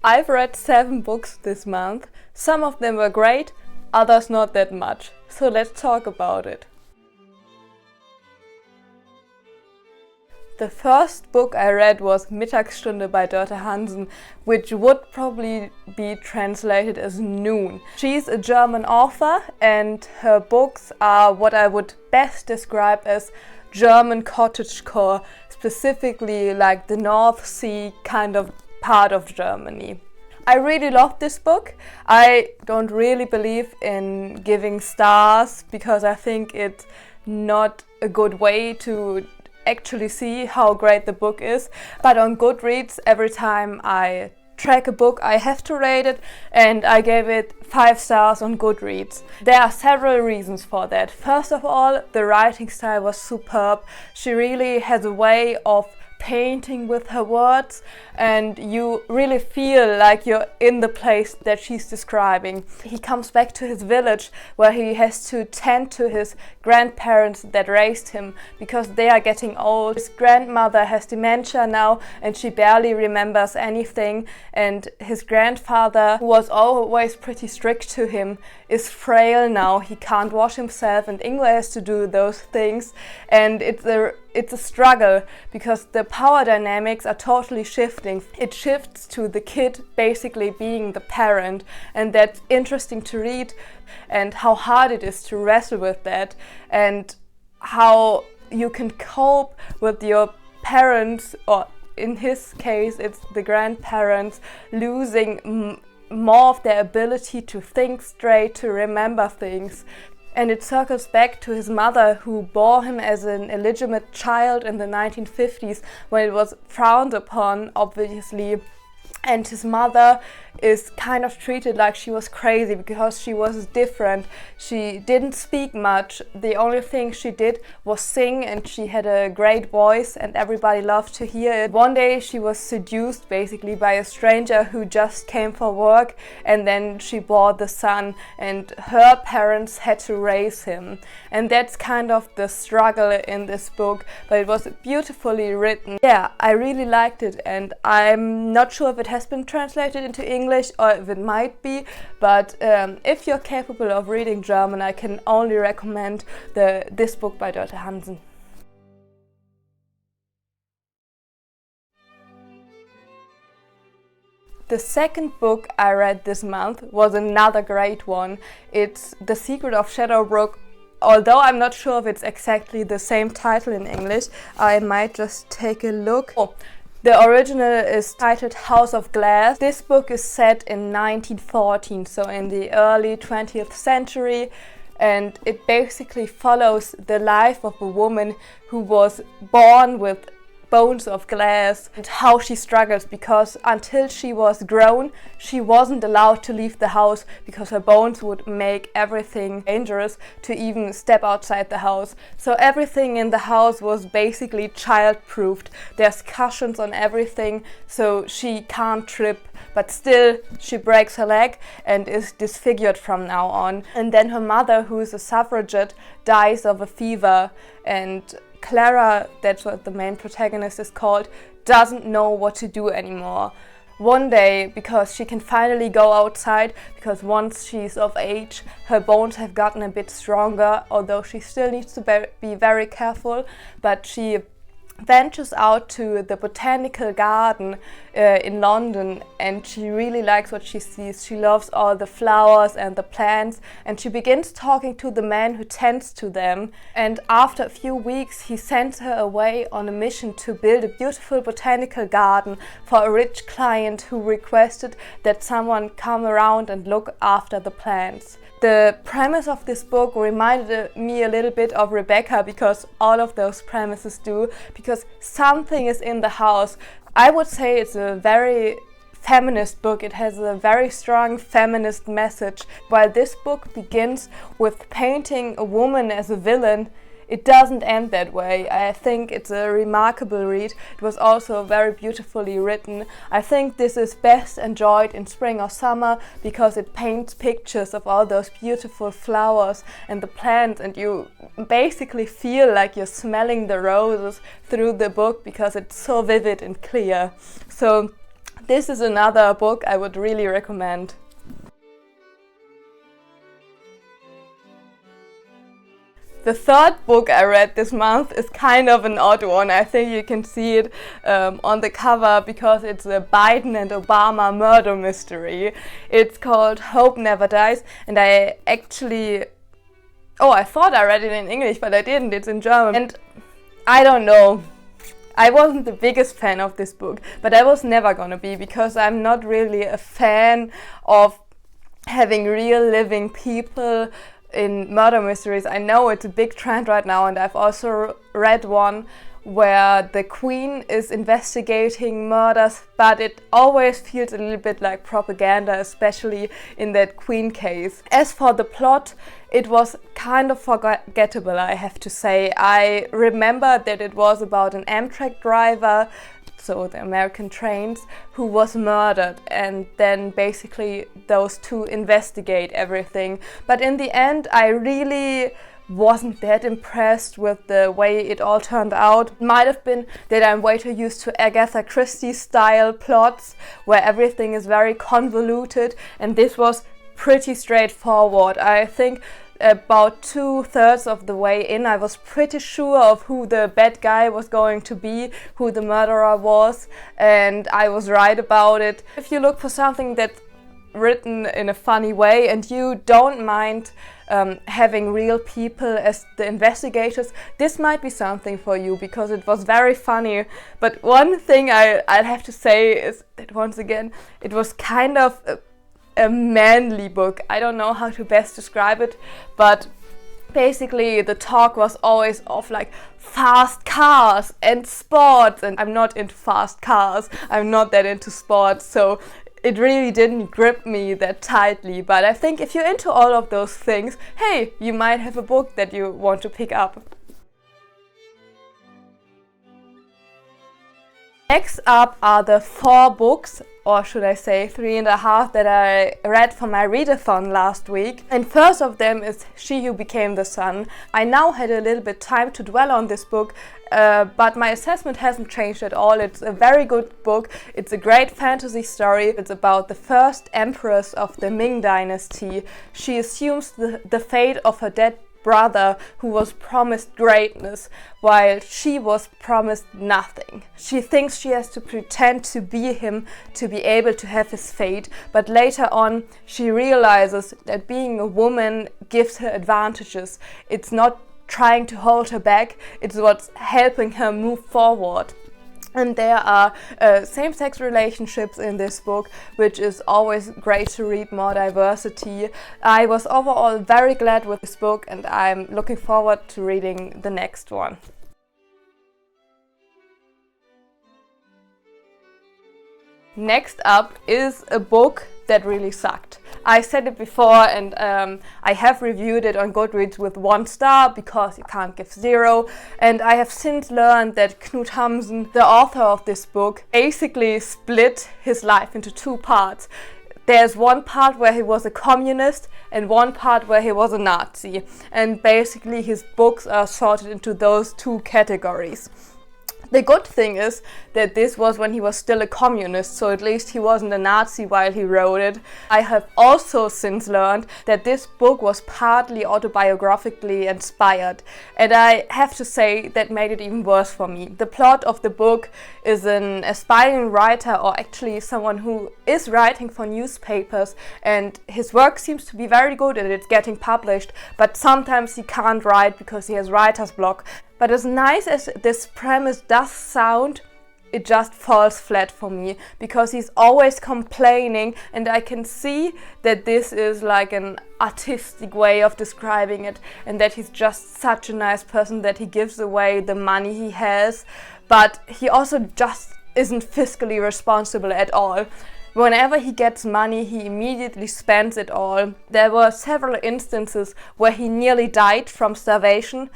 I've read 7 books this month. Some of them were great, others not that much. So let's talk about it. The first book I read was Mittagsstunde by Dörte Hansen, which would probably be translated as noon. She's a German author and her books are what I would best describe as German cottagecore, specifically like the North Sea kind of part of Germany. I really loved this book. I don't really believe in giving stars because I think it's not a good way to actually see how great the book is. But on Goodreads, every time I track a book, I have to rate it, and I gave it 5 stars on Goodreads. There are several reasons for that. First of all, the writing style was superb. She really has a way of painting with her words, and you really feel like you're in the place that she's describing. He comes back to his village where he has to tend to his grandparents that raised him because they are getting old. His grandmother has dementia now and she barely remembers anything, and his grandfather, who was always pretty strict to him, is frail now. He can't wash himself and Ingwer has to do those things, and it's a struggle because the power dynamics are totally shifting. It shifts to the kid basically being the parent, and that's interesting to read, and how hard it is to wrestle with that, and how you can cope with your parents, or in his case it's the grandparents, losing more of their ability to think straight, to remember things. And it circles back to his mother, who bore him as an illegitimate child in the 1950s when it was frowned upon, obviously. And his mother is kind of treated like she was crazy because she was different. She didn't speak much. The only thing she did was sing, and she had a great voice and everybody loved to hear it. One day she was seduced basically by a stranger who just came for work, and then she bore the son, and her parents had to raise him. And that's kind of the struggle in this book, but it was beautifully written. Yeah, I really liked it, and I'm not sure if it has been translated into English or if it might be, but if you're capable of reading German, I can only recommend this book by Dörte Hansen. The second book I read this month was another great one. It's The Secret of Shadowbrook. Although I'm not sure if it's exactly the same title in English, I might just take a look. The original is titled House of Glass. This book is set in 1914, so in the early 20th century, and it basically follows the life of a woman who was born with bones of glass and how she struggles, because until she was grown she wasn't allowed to leave the house because her bones would make everything dangerous to even step outside the house. So everything in the house was basically child-proofed. There's cushions on everything so she can't trip, but still she breaks her leg and is disfigured from now on. And then her mother, who is a suffragette, dies of a fever, and Clara, that's what the main protagonist is called, doesn't know what to do anymore. One day, because she can finally go outside, because once she's of age, her bones have gotten a bit stronger, although she still needs to be very careful, but she ventures out to the botanical garden in London, and she really likes what she sees. She loves all the flowers and the plants, and she begins talking to the man who tends to them, and after a few weeks he sends her away on a mission to build a beautiful botanical garden for a rich client who requested that someone come around and look after the plants. The premise of this book reminded me a little bit of Rebecca, because all of those premises do, because something is in the house. I would say it's a very feminist book. It has a very strong feminist message. While this book begins with painting a woman as a villain, it doesn't end that way. I think it's a remarkable read. It was also very beautifully written. I think this is best enjoyed in spring or summer because it paints pictures of all those beautiful flowers and the plants, and you basically feel like you're smelling the roses through the book because it's so vivid and clear. So This is another book I would really recommend. The third book I read this month is kind of an odd one. I think you can see it on the cover because it's a Biden and Obama murder mystery. It's called Hope Never Dies, and I thought I read it in English, but I didn't. It's in German. And I don't know. I wasn't the biggest fan of this book, but I was never gonna be, because I'm not really a fan of having real living people in murder mysteries. I know it's a big trend right now, and I've also read one where the Queen is investigating murders, but it always feels a little bit like propaganda, especially in that Queen case. As for the plot, it was kind of forgettable, I have to say. I remember that it was about an Amtrak driver, so the American trains, who was murdered, and then basically those two investigate everything. But in the end, I really wasn't that impressed with the way it all turned out. It might have been that I'm way too used to Agatha Christie style plots where everything is very convoluted, and this was pretty straightforward. I think about 2/3 of the way in, I was pretty sure of who the bad guy was going to be, who the murderer was, and I was right about it. If you look for something that's written in a funny way and you don't mind having real people as the investigators, this might be something for you, because it was very funny. But one thing I'll have to say is that, once again, it was kind of a manly book. I don't know how to best describe it, but basically the talk was always of like fast cars and sports, and I'm not into fast cars, I'm not that into sports, so it really didn't grip me that tightly. But I think if you're into all of those things, hey, you might have a book that you want to pick up. Next up are the 4 books, or should I say 3.5, that I read for my readathon last week. And first of them is She Who Became the Sun. I now had a little bit time to dwell on this book, but my assessment hasn't changed at all. It's a very good book. It's a great fantasy story. It's about the first empress of the Ming Dynasty. She assumes the fate of her dead brother, who was promised greatness while she was promised nothing. She thinks she has to pretend to be him to be able to have his fate, but later on she realizes that being a woman gives her advantages. It's not trying to hold her back, it's what's helping her move forward. And there are same-sex relationships in this book, which is always great to read more diversity. I was overall very glad with this book, and I'm looking forward to reading the next one. Next up is a book that really sucked. I said it before, and I have reviewed it on Goodreads with 1 star because you can't give 0. And I have since learned that Knut Hamsun, the author of this book, basically split his life into 2 parts. There's one part where he was a communist and one part where he was a Nazi. And basically his books are sorted into those 2 categories. The good thing is that this was when he was still a communist, so at least he wasn't a Nazi while he wrote it. I have also since learned that this book was partly autobiographically inspired, and I have to say that made it even worse for me. The plot of the book is an aspiring writer, or actually someone who is writing for newspapers, and his work seems to be very good and it's getting published, but sometimes he can't write because he has writer's block. But as nice as this premise does sound, it just falls flat for me, because he's always complaining, and I can see that this is like an artistic way of describing it, and that he's just such a nice person that he gives away the money he has, but he also just isn't fiscally responsible at all. Whenever he gets money, he immediately spends it all. There were several instances where he nearly died from starvation,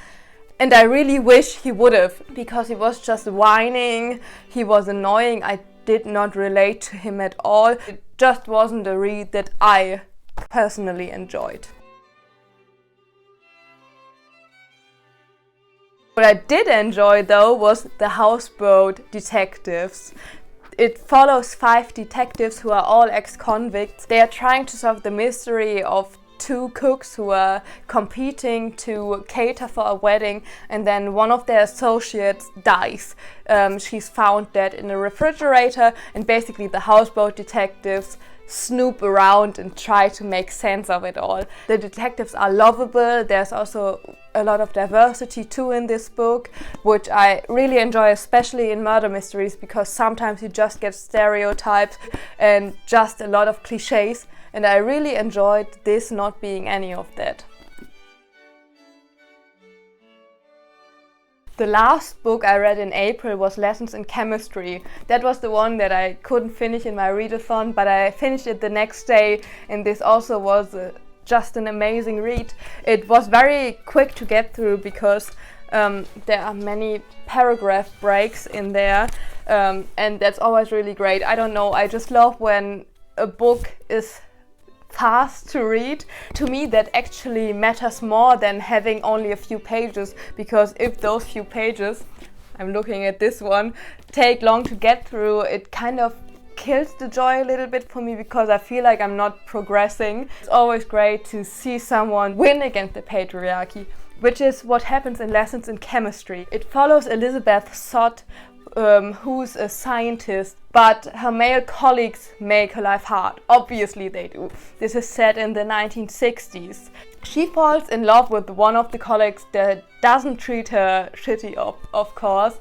and I really wish he would have, because he was just whining, he was annoying, I did not relate to him at all. It just wasn't a read that I personally enjoyed. What I did enjoy though was The Houseboat Detectives. It follows 5 detectives who are all ex-convicts. They are trying to solve the mystery of 2 cooks who are competing to cater for a wedding, and then one of their associates dies. She's found dead in a refrigerator, and basically the houseboat detectives snoop around and try to make sense of it all. The detectives are lovable. There's also a lot of diversity too in this book, which I really enjoy, especially in murder mysteries, because sometimes you just get stereotypes and just a lot of cliches, and I really enjoyed this not being any of that. The last book I read in April was Lessons in Chemistry. That was the one that I couldn't finish in my readathon, but I finished it the next day, and this also was just an amazing read. It was very quick to get through because there are many paragraph breaks in there, and that's always really great. I don't know, I just love when a book is fast to read. To me, that actually matters more than having only a few pages, because if those few pages, I'm looking at this one, take long to get through, it kind of kills the joy a little bit for me, because I feel like I'm not progressing. It's always great to see someone win against the patriarchy, which is what happens in Lessons in Chemistry. It follows Elizabeth Sott, who's a scientist, but her male colleagues make her life hard. Obviously they do. This is set in the 1960s. She falls in love with one of the colleagues that doesn't treat her shitty, of course.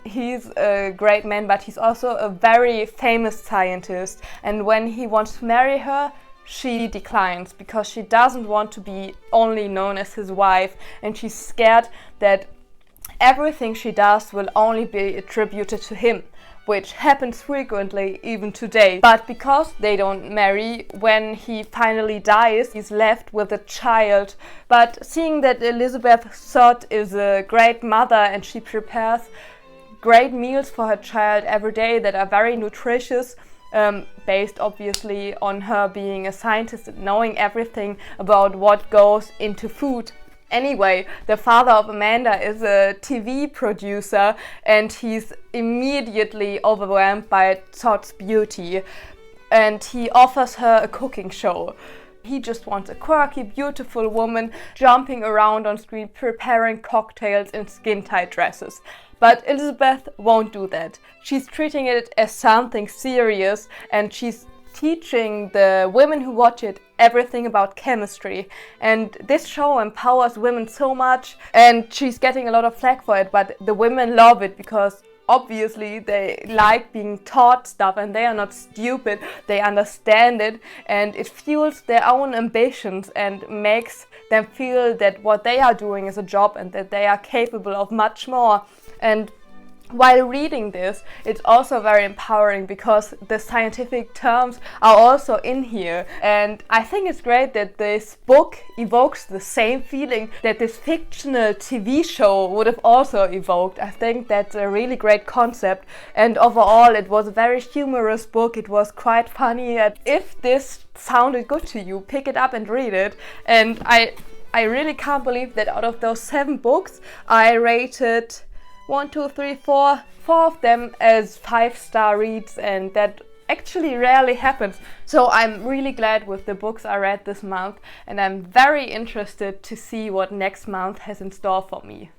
He's a great man, but he's also a very famous scientist, and when he wants to marry her, she declines because she doesn't want to be only known as his wife, and she's scared that everything she does will only be attributed to him, which happens frequently even today. But because they don't marry, when he finally dies, he's left with a child. But seeing that Elizabeth Sott is a great mother and she prepares great meals for her child every day that are very nutritious, based obviously on her being a scientist and knowing everything about what goes into food. Anyway, the father of Amanda is a TV producer, and he's immediately overwhelmed by Todd's beauty, and he offers her a cooking show. He just wants a quirky, beautiful woman jumping around on screen, preparing cocktails in skin-tight dresses. But Elizabeth won't do that. She's treating it as something serious, and she's teaching the women who watch it everything about chemistry. And this show empowers women so much, and she's getting a lot of flack for it, but the women love it because obviously they like being taught stuff, and they are not stupid, they understand it, and it fuels their own ambitions and makes them feel that what they are doing is a job and that they are capable of much more. And while reading this, it's also very empowering because the scientific terms are also in here, and I think it's great that this book evokes the same feeling that this fictional TV show would have also evoked. I think that's a really great concept, and overall it was a very humorous book. It was quite funny, and if this sounded good to you, pick it up and read it. And I really can't believe that out of those 7 books, I rated 1, 2, 3, 4 of them as 5-star reads, and that actually rarely happens. So I'm really glad with the books I read this month, and I'm very interested to see what next month has in store for me.